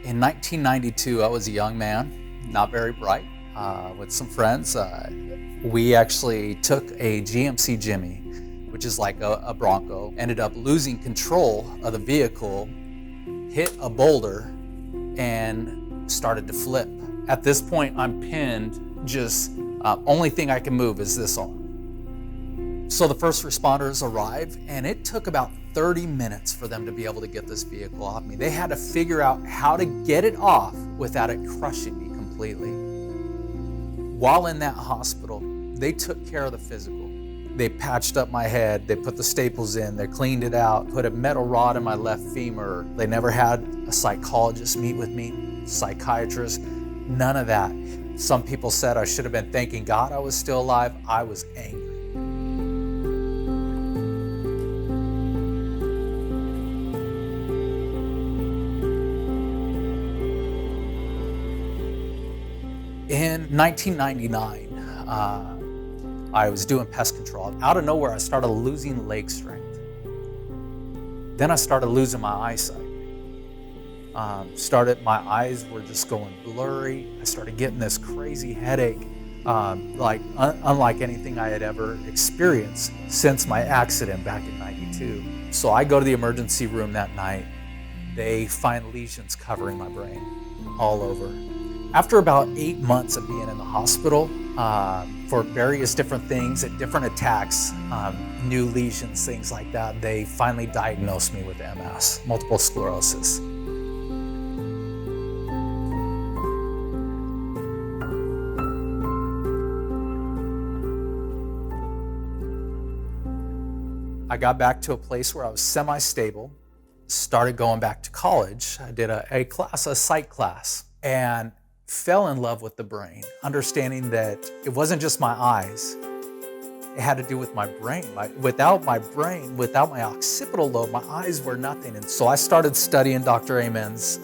In 1992, I was a young man, not very bright, with some friends. We actually took a GMC Jimmy, which is like a Bronco, ended up losing control of the vehicle, hit a boulder, and started to flip. At this point, I'm pinned, just only thing I can move is this arm. So the first responders arrived, and it took about 30 minutes for them to be able to get this vehicle off me. They had to figure out how to get it off without it crushing me completely. While in that hospital, they took care of the physical. They patched up my head, they put the staples in, they cleaned it out, put a metal rod in my left femur. They never had a psychologist meet with me, psychiatrist, none of that. Some people said I should have been thanking God I was still alive. I was angry. In 1999, I was doing pest control. Out of nowhere, I started losing leg strength. Then I started losing my eyesight. My eyes were just going blurry. I started getting this crazy headache, unlike anything I had ever experienced since my accident back in '92. So I go to the emergency room that night. They find lesions covering my brain all over. After about 8 months of being in the hospital for various different things and different attacks, new lesions, things like that, they finally diagnosed me with MS, multiple sclerosis. I got back to a place where I was semi-stable, started going back to college. I did a psych class, and fell in love with the brain, understanding that it wasn't just my eyes, it had to do with my brain. Without my brain, without my occipital lobe, my eyes were nothing. And so I started studying Dr. Amen's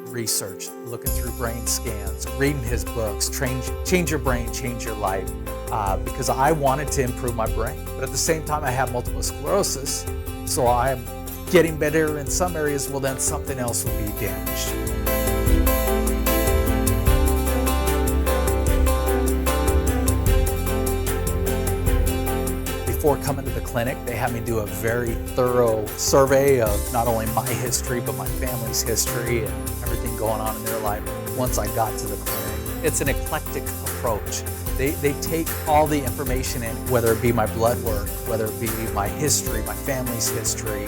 research, looking through brain scans, reading his books, Change Your Brain, Change Your Life, because I wanted to improve my brain. But at the same time, I have multiple sclerosis, so I'm getting better in some areas, well then something else will be damaged. Before coming to the clinic, they had me do a very thorough survey of not only my history, but my family's history and everything going on in their life once I got to the clinic. It's an eclectic approach. They take all the information in, whether it be my blood work, whether it be my history, my family's history,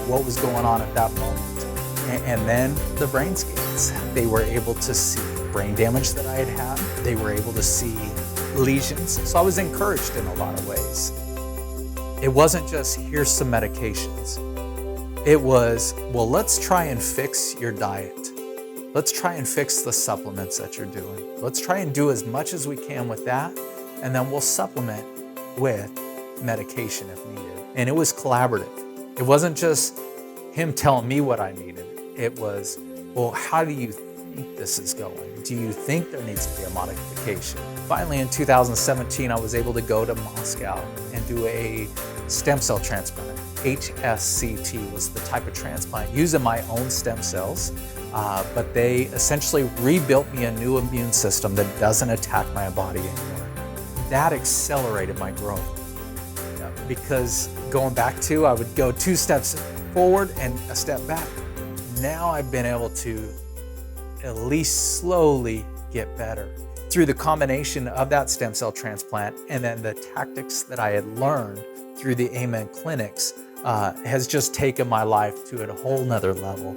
what was going on at that moment, and then the brain scans. They were able to see brain damage that I had had. They were able to see lesions. So I was encouraged in a lot of ways. It wasn't just, here's some medications. It was, well, let's try and fix your diet. Let's try and fix the supplements that you're doing. Let's try and do as much as we can with that, and then we'll supplement with medication if needed. And it was collaborative. It wasn't just him telling me what I needed. It was, well, how do you think this is going? Do you think there needs to be a modification? Finally, in 2017, I was able to go to Moscow and do a stem cell transplant. HSCT was the type of transplant using my own stem cells, but they essentially rebuilt me a new immune system that doesn't attack my body anymore. That accelerated my growth, because going back to, I would go 2 steps forward and a step back. Now I've been able to at least slowly get better through the combination of that stem cell transplant, and then the tactics that I had learned through the Amen clinics has just taken my life to a whole nother level.